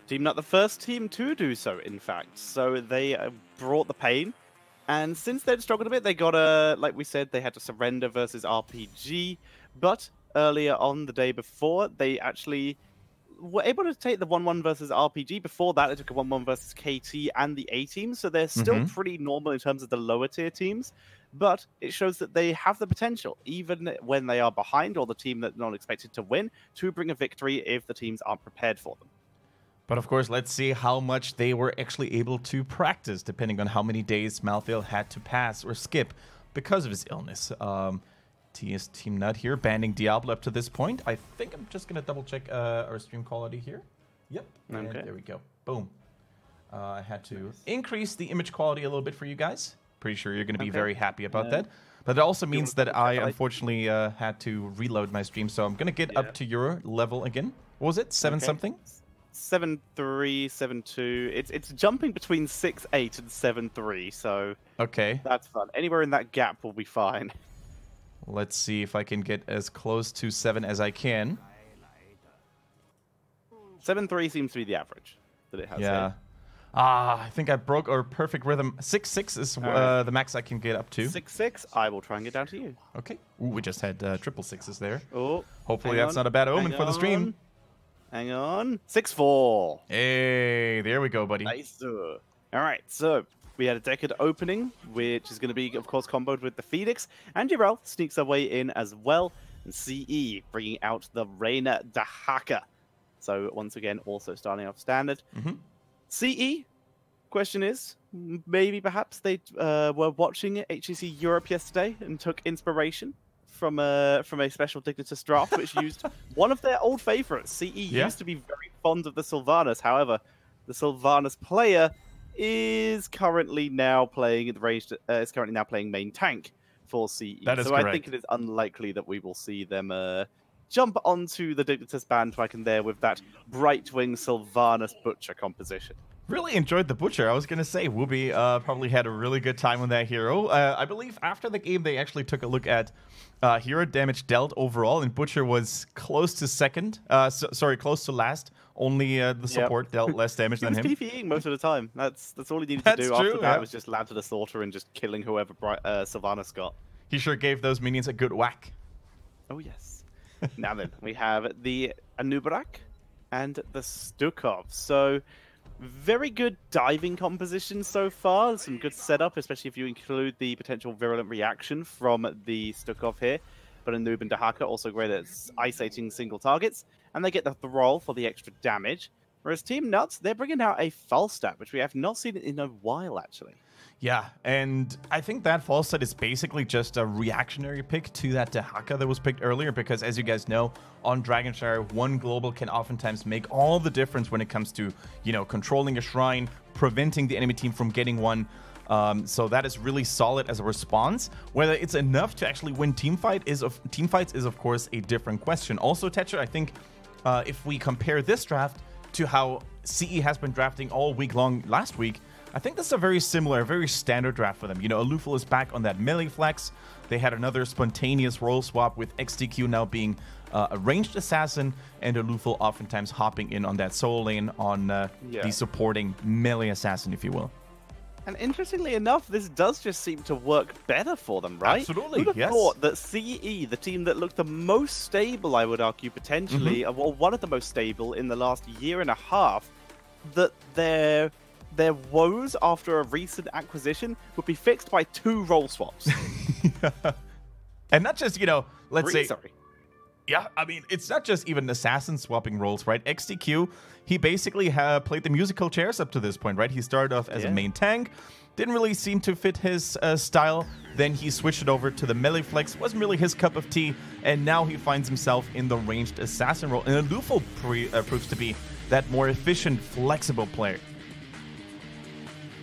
TeamNut, the first team to do so, in fact. So they brought the pain. And since they'd struggled a bit, they got like we said, they had to surrender versus RPG. But earlier on the day before, they actually were able to take the 1-1 versus RPG. Before that, they took a 1-1 versus KT and the A team. So they're still pretty normal in terms of the lower tier teams. But it shows that they have the potential, even when they are behind or the team that's not expected to win, to bring a victory if the teams aren't prepared for them. But of course, let's see how much they were actually able to practice, depending on how many days Malthael had to pass or skip because of his illness. TeamNut here, banning Diablo up to this point. I think I'm just going to double check our stream quality here. Yep, and there we go. Boom. I had to increase the image quality a little bit for you guys. Pretty sure you're going to be very happy about that. But it also means that I unfortunately had to reload my stream, so I'm going to get up to your level again. What was it? 7 something? 7.3, 7.2. It's jumping between 6.8 and 7.3, so that's fun. Anywhere in that gap will be fine. Let's see if I can get as close to 7 as I can. 7.3 seems to be the average that it has. Yeah. I think I broke our perfect rhythm. 6.6 is the max I can get up to. 6.6. I will try and get down to you. Okay. Ooh, we just had triple sixes there. Oh. Hopefully that's not a bad omen for the stream. Hang on. 6.4. Hey, there we go, buddy. Nice. All right, so we had a Decade opening, which is going to be, of course, comboed with the Phoenix. And Jirel sneaks her way in as well. And CE bringing out the Reina Dahaka. So once again, also starting off standard. CE, question is, maybe perhaps they were watching HGC Europe yesterday and took inspiration from a special Dignitas draft, which used one of their old favorites. CE used to be very fond of the Sylvanas. However, the Sylvanas player is currently now playing main tank for CE. That is so correct. I think it is unlikely that we will see them jump onto the Dignitas bandwagon there with that Brightwing Sylvanas Butcher composition. Really enjoyed the Butcher. I was going to say, Wooby probably had a really good time on that hero. I believe after the game, they actually took a look at hero damage dealt overall, and Butcher was close to second. Close to last. Only the support dealt less damage than him. He was PvEing most of the time. That's all he needed to do. After that was just land to the slaughter and just killing whoever Sylvanas got. He sure gave those minions a good whack. Oh, yes. Now then, we have the Anubarak and the Stukov. So, very good diving composition so far. Some good setup, especially if you include the potential virulent reaction from the Stukov here. But Anub and Dahaka also great at isolating single targets. And they get the Thrall for the extra damage. Whereas TeamNut, they're bringing out a Falstad, which we have not seen in a while, actually. Yeah, and I think that Falstad is basically just a reactionary pick to that Dahaka that was picked earlier, because as you guys know, on Dragonshire, one global can oftentimes make all the difference when it comes to, controlling a shrine, preventing the enemy team from getting one. So that is really solid as a response. Whether it's enough to actually win teamfights is of course a different question. Also, Tetcher, I think if we compare this draft to how CE has been drafting all week long last week, I think this is a very similar, very standard draft for them. Alufal is back on that melee flex. They had another spontaneous role swap with XTQ now being a ranged assassin, and Alufal oftentimes hopping in on that solo lane on the supporting melee assassin, if you will. And interestingly enough, this does just seem to work better for them, right? Absolutely, Who'd have thought that CE, the team that looked the most stable, I would argue, potentially, or one of the most stable in the last year and a half, that their woes after a recent acquisition would be fixed by 2 role swaps. And not just, let's say... Sorry. Yeah, I mean, it's not just even assassin swapping roles, right? XTQ, he basically played the musical chairs up to this point, right? He started off as a main tank, didn't really seem to fit his style. Then he switched it over to the melee flex, wasn't really his cup of tea, and now he finds himself in the ranged assassin role. And Alufal proves to be that more efficient, flexible player.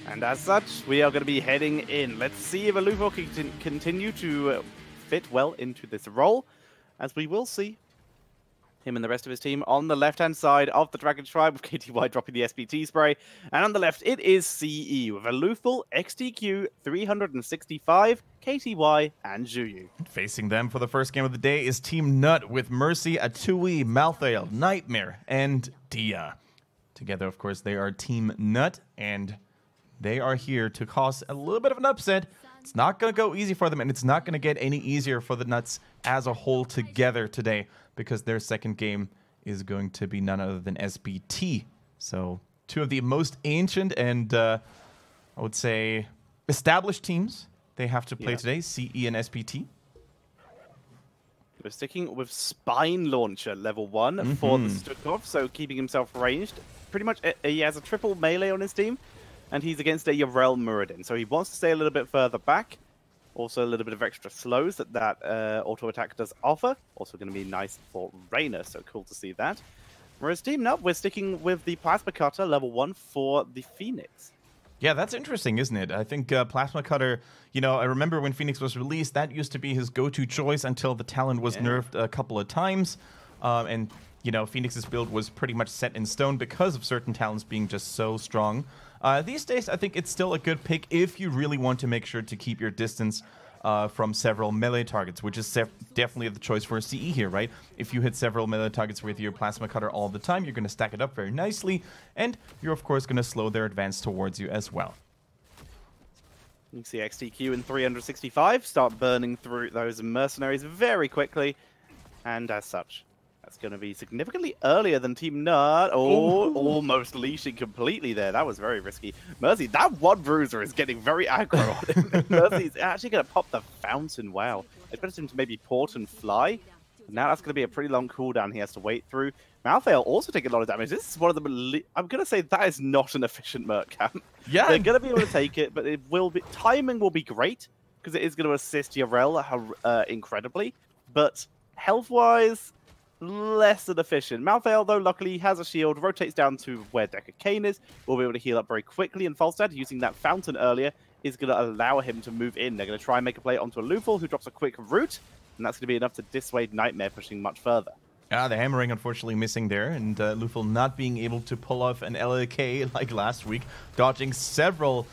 And as such, we are going to be heading in. Let's see if Alufal can continue to fit well into this role, as we will see him and the rest of his team on the left-hand side of the Dragon Tribe, with KTY dropping the SPT spray. And on the left, it is CE, with Alufal, XTQ, 365, KTY, and Juyu. Facing them for the first game of the day is TeamNut with Mercy, Atui, Malthael, Nightmare, and Dia. Together, of course, they are TeamNut, and they are here to cause a little bit of an upset. It's not going to go easy for them, and it's not going to get any easier for the Nuts as a whole together today, because their second game is going to be none other than SBT. So, two of the most ancient and, I would say, established teams they have to play today, CE and SBT. We're sticking with Spine Launcher level 1 for the Stukov, so keeping himself ranged. Pretty much, he has a triple melee on his team, and he's against a Yarel Muradin, so he wants to stay a little bit further back. Also, a little bit of extra slows that auto attack does offer. Also going to be nice for Reyna, so cool to see that. Whereas TeamNut, we're sticking with the Plasma Cutter level 1 for the Phoenix. Yeah, that's interesting, isn't it? I think Plasma Cutter, you know, I remember when Phoenix was released, that used to be his go-to choice until the talent was nerfed a couple of times. And, you know, Phoenix's build was pretty much set in stone because of certain talents being just so strong. These days, I think it's still a good pick if you really want to make sure to keep your distance from several melee targets, which is definitely the choice for a CE here, right? If you hit several melee targets with your Plasma Cutter all the time, you're going to stack it up very nicely, and you're, of course, going to slow their advance towards you as well. You can see XTQ in 365 start burning through those mercenaries very quickly, and as such, that's going to be significantly earlier than TeamNut. Oh, almost leashing completely there. That was very risky. Mercy, that one bruiser is getting very aggro on him. Mercy's actually going to pop the fountain. Wow. I expected him to maybe port and fly. Now that's going to be a pretty long cooldown he has to wait through. Malthael also taking a lot of damage. This is one of the... I'm going to say that is not an efficient Merc camp. Yeah. They're going to be able to take it, but it will be... Timing will be great, because it is going to assist Yarel incredibly. But health-wise... less than efficient. Malthael, though, luckily has a shield, rotates down to where Decker Kane is, will be able to heal up very quickly, and Falstad, using that fountain earlier, is going to allow him to move in. They're going to try and make a play onto a Luful, who drops a quick root, and that's going to be enough to dissuade Nightmare pushing much further. The hammering unfortunately missing there, and Luful not being able to pull off an LLK like last week, dodging several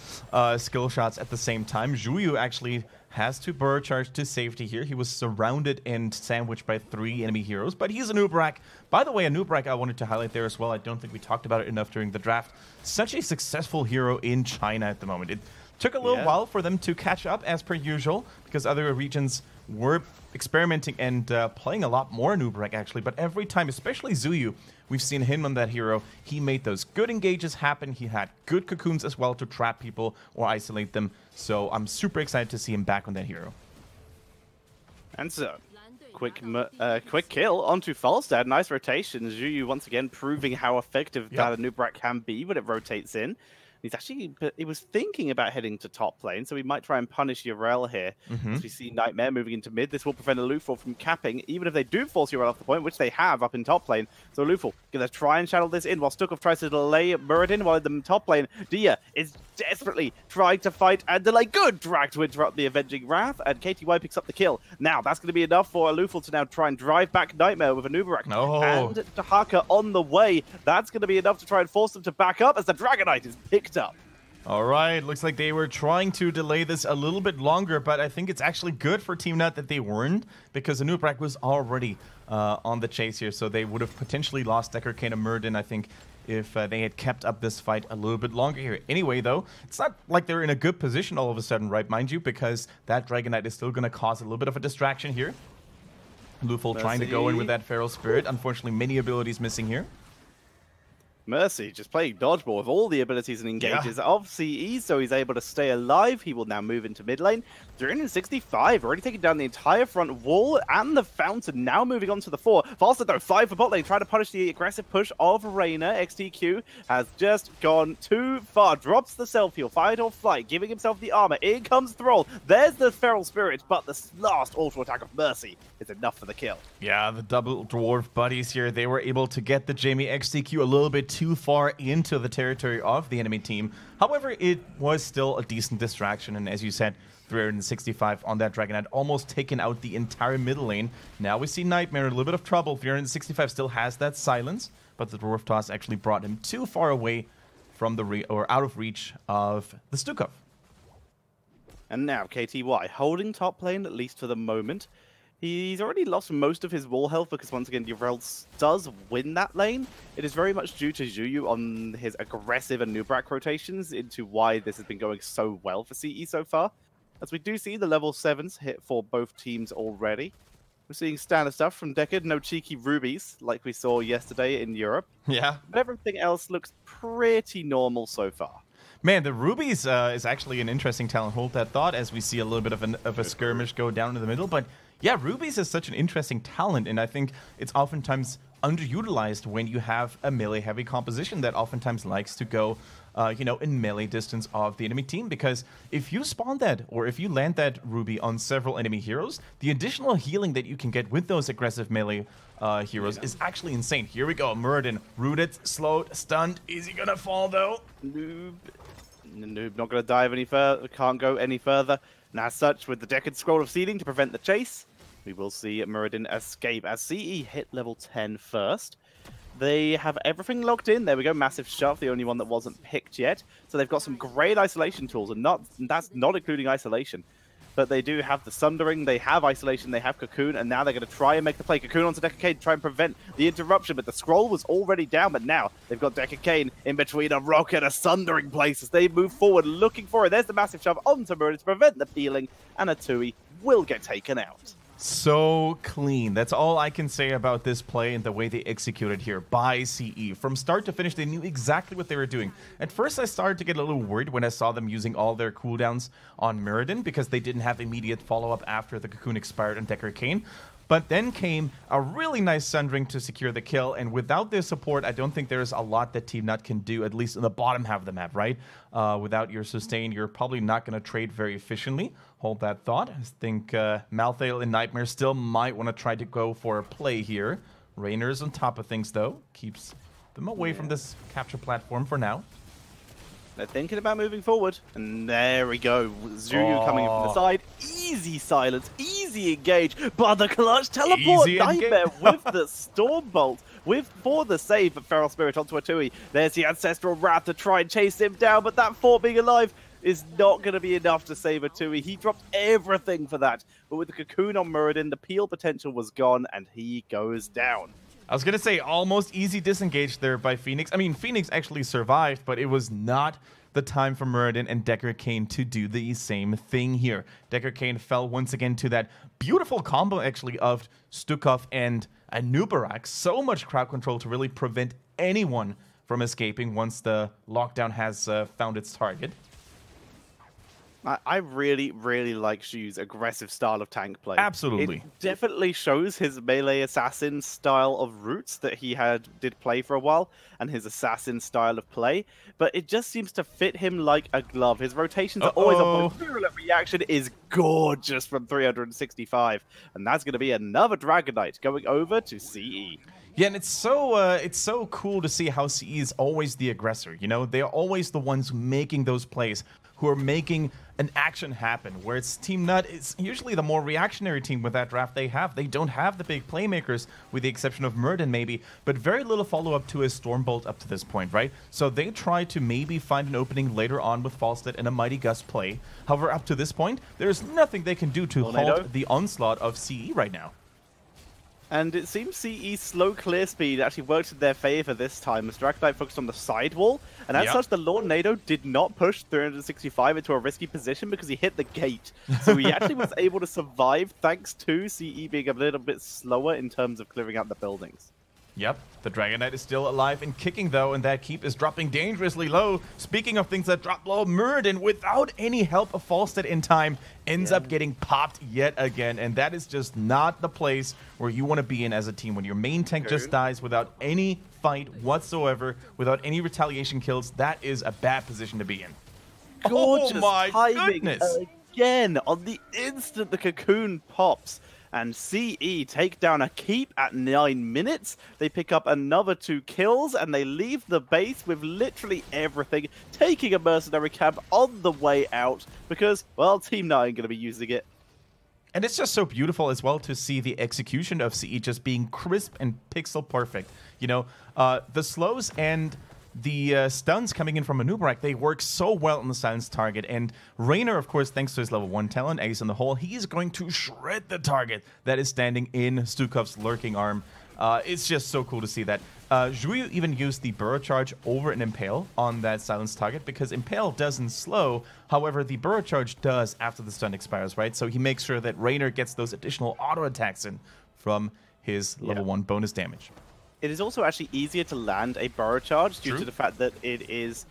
skill shots at the same time. Zhuyu actually has to burrow charge to safety here. He was surrounded and sandwiched by 3 enemy heroes, but he's a Nubrak. By the way, a Nubrak I wanted to highlight there as well. I don't think we talked about it enough during the draft. Such a successful hero in China at the moment. It took a little while for them to catch up, as per usual, because other regions were experimenting and playing a lot more Nubrak, actually. But every time, especially Zhuyu, we've seen him on that hero. He made those good engages happen. He had good cocoons as well to trap people or isolate them. So I'm super excited to see him back on that hero. And so, quick kill onto Falstad. Nice rotation. Zhuyu once again proving how effective that Nubrak can be when it rotates in. He was thinking about heading to top lane, so we might try and punish Yarel here. As we see Nightmare moving into mid, this will prevent a Luful from capping, even if they do force Yarel off the point, which they have up in top lane. So Luful gonna try and channel this in, while Stukov tries to delay Muradin, while in the top lane, Dia is desperately trying to fight and delay. Good drag to interrupt the Avenging Wrath, and KTY picks up the kill. Now, that's going to be enough for Luful to now try and drive back Nightmare with a Nubarak. And Dahaka on the way. That's going to be enough to try and force them to back up as the Dragonite is picked up. All right, looks like they were trying to delay this a little bit longer, but I think it's actually good for TeamNut that they weren't, because the Nubrak was already on the chase here, so they would have potentially lost Decker Kane and Muradin, I think, if they had kept up this fight a little bit longer here. Anyway, though, it's not like they're in a good position all of a sudden, right, mind you, because that Dragonite is still going to cause a little bit of a distraction here. Luful trying to go in with that Feral Spirit. Unfortunately, many abilities missing here. Mercy just playing dodgeball with all the abilities and engages of CE, so he's able to stay alive. He will now move into mid lane. 365, already taking down the entire front wall and the fountain, now moving on to the 4. Falstad, though, 5 for bot lane, trying to punish the aggressive push of Reyna. XTQ has just gone too far, drops the self-heal, fight or flight, giving himself the armor. In comes Thrall. There's the Feral Spirit, but the last auto attack of Mercy is enough for the kill. Yeah, the double dwarf buddies here, they were able to get the Jamie XTQ a little bit too far into the territory of the enemy team. However, it was still a decent distraction, and as you said, 365 on that Dragonite, almost taken out the entire middle lane. Now we see Nightmare in a little bit of trouble. 365 still has that silence, but the Dwarf Toss actually brought him too far away from the out of reach of the Stukov. And now KTY holding top lane, at least for the moment. He's already lost most of his wall health because once again, Yurel does win that lane. It is very much due to Zhuyu on his aggressive and Nubrak rotations into why this has been going so well for CE so far. As we do see the level 7s hit for both teams already. We're seeing standard stuff from Decade, no cheeky rubies like we saw yesterday in Europe. Yeah. But everything else looks pretty normal so far. Man, the rubies is actually an interesting talent. Hold that thought as we see a little bit of a skirmish go down in the middle. But yeah, rubies is such an interesting talent, and I think it's oftentimes underutilized when you have a melee-heavy composition that oftentimes likes to go, you know, in melee distance of the enemy team. Because if you spawn that, or if you land that ruby on several enemy heroes, the additional healing that you can get with those aggressive melee heroes is actually insane. Here we go, Muradin, rooted, slowed, stunned. Is he gonna fall though? Noob not gonna dive any further, can't go any further. And as such, with the Decade Scroll of Sealing to prevent the chase, we will see Muradin escape as CE hit level 10 first. They have everything locked in. There we go, Massive Shove, the only one that wasn't picked yet. So they've got some great isolation tools, and that's not including isolation. But they do have the Sundering, they have Isolation, they have Cocoon, and now they're going to try and make the play. Cocoon onto Decade, try and prevent the interruption, but the scroll was already down, but now they've got Decade in between a rock and a Sundering place as they move forward, looking for it. There's the Massive Shove onto Muradin to prevent the peeling, and a Tui will get taken out. So clean. That's all I can say about this play and the way they executed here by CE. From start to finish, they knew exactly what they were doing. At first, I started to get a little worried when I saw them using all their cooldowns on Muradin because they didn't have immediate follow-up after the Cocoon expired on Decker Kane. But then came a really nice Sundering to secure the kill, and without their support, I don't think there's a lot that TeamNut can do, at least in the bottom half of the map, right? Without your sustain, you're probably not going to trade very efficiently. Hold that thought. I think Malthael and Nightmare still might want to try to go for a play here. Rainer's on top of things, though. Keeps them away from this capture platform for now. They're thinking about moving forward. And there we go. Zhuyu coming in from the side. Easy silence. Easy engage. But the clutch teleport. Nightmare with the Storm Bolt. For the save of Feral Spirit onto a Tui. There's the Ancestral Wrath to try and chase him down. But that fort being alive is not going to be enough to save a Tui. He dropped everything for that. But with the Cocoon on Muradin, the peel potential was gone. And he goes down. I was going to say almost easy disengage there by Phoenix. I mean, Phoenix actually survived, but it was not the time for Muradin and Decker Kane to do the same thing here. Decker Kane fell once again to that beautiful combo, actually, of Stukov and Nubarak. So much crowd control to really prevent anyone from escaping once the lockdown has found its target. I really, really like Zhuyu's aggressive style of tank play. Absolutely. It definitely shows his melee assassin style of roots that he did play for a while, and his assassin style of play, but it just seems to fit him like a glove. His rotations are always on point. Virulent Reaction is gorgeous from 365, and that's going to be another Dragon Knight going over to CE. Yeah, and it's so cool to see how CE is always the aggressor. You know, they're always the ones making those plays, who are making an action happen, where it's TeamNut is usually the more reactionary team with that draft they have. They don't have the big playmakers, with the exception of Muradin maybe, but very little follow-up to his Stormbolt up to this point, right? So they try to maybe find an opening later on with Falstad and a Mighty Gust play. However, up to this point, there's nothing they can do to halt the onslaught of CE right now. And it seems CE's slow clear speed actually worked in their favor this time, as Dragon Knight focused on the sidewall, and as such, the Lornado did not push 365 into a risky position because he hit the gate. So he actually was able to survive thanks to CE being a little bit slower in terms of clearing out the buildings. Yep, the Dragon Knight is still alive and kicking though, and that keep is dropping dangerously low. Speaking of things that drop low, Muradin, without any help of Falstad in time, ends up getting popped yet again, and that is just not the place where you want to be in as a team. When your main tank just dies without any fight whatsoever, without any retaliation kills, that is a bad position to be in. Gorgeous timing again on the instant the Cocoon pops. And CE take down a keep at 9 minutes. They pick up another 2 kills, and they leave the base with literally everything, taking a mercenary camp on the way out because, well, TeamNut ain't going to be using it. And it's just so beautiful as well to see the execution of CE just being crisp and pixel perfect. You know, the slows and the stuns coming in from Anubarak, they work so well on the silenced target. And Raynor, of course, thanks to his level 1 talent, Ace in the Hole, he's going to shred the target that is standing in Stukov's lurking arm. It's just so cool to see that. Zhuyu even used the Burrow Charge over an Impale on that silenced target because Impale doesn't slow. However, the Burrow Charge does after the stun expires, right? So he makes sure that Raynor gets those additional auto attacks in from his level 1 bonus damage. It is also actually easier to land a Burrow Charge due to the fact that it is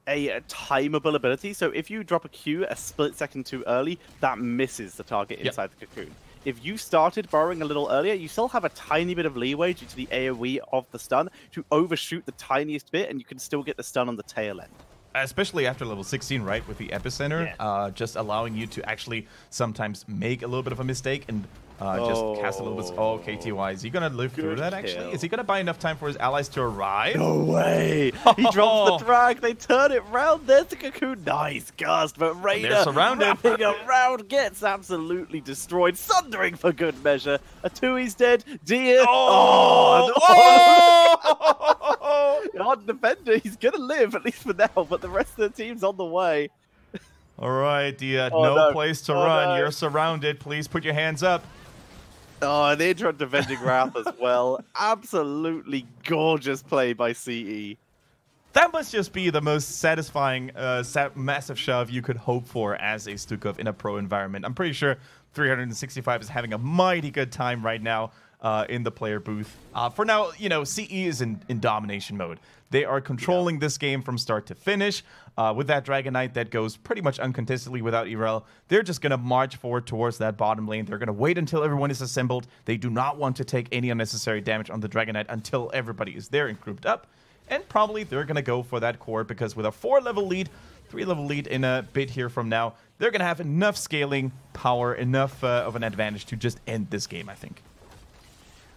a timeable ability. So if you drop a Q a split second too early, that misses the target inside the cocoon. If you started burrowing a little earlier, you still have a tiny bit of leeway due to the AoE of the stun to overshoot the tiniest bit, and you can still get the stun on the tail end. Especially after level 16, right, with the Epicenter, just allowing you to actually sometimes make a little bit of a mistake and just cast a little bit. Oh, KTY, is he going to live through that, actually? Is he going to buy enough time for his allies to arrive? No way! He drops the drag, they turn it round, there's the cocoon. Nice gust, but Raynor wrapping around gets absolutely destroyed. Sundering for good measure. Atui's dead. Deer. Hard defender, he's going to live, at least for now, but the rest of the team's on the way. All right, Dia, no place to run. You're surrounded. Please put your hands up. Oh, and they tried defending Wrath as well. Absolutely gorgeous play by CE. That must just be the most satisfying massive shove you could hope for as a Stukov in a pro environment. I'm pretty sure 365 is having a mighty good time right now in the player booth. For now, you know, CE is in domination mode. They are controlling this game from start to finish. With that Dragon Knight that goes pretty much uncontestedly without Irel, they're just going to march forward towards that bottom lane. They're going to wait until everyone is assembled. They do not want to take any unnecessary damage on the Dragon Knight until everybody is there and grouped up. And probably they're going to go for that core because with a 4-level lead, 3-level lead in a bit here from now, they're going to have enough scaling power, enough of an advantage to just end this game, I think.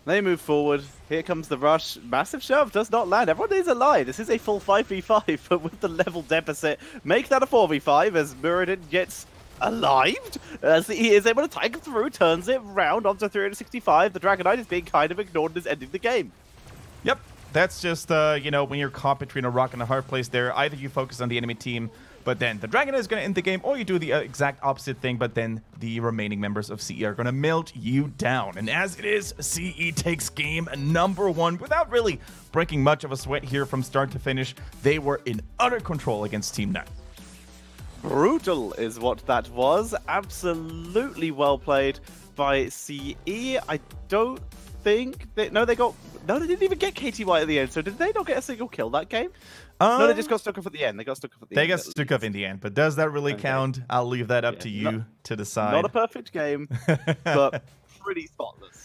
They move forward. Here comes the rush. Massive shove does not land. Everyone is alive. This is a full 5v5, but with the level deficit, make that a 4v5 as Muradin gets alived. As he is able to tank through, turns it round onto 365. The Dragon Knight is being kind of ignored and is ending the game. Yep. That's just, you know, when you're caught between a rock and a hard place there, either you focus on the enemy team, but then the Dragon Knight is going to end the game, or you do the exact opposite thing, but then the remaining members of CE are going to melt you down. And as it is, CE takes game number 1 without really breaking much of a sweat here from start to finish. They were in utter control against TeamNut. Brutal is what that was. Absolutely well played by CE. I don't think they... No, they didn't even get KTY at the end, so did they not get a single kill that game? No, they just got stuck up at the end. They got stuck up at the end. They got stuck up in the end, but does that really count? I'll leave that up to you to decide. Not a perfect game, but pretty spotless.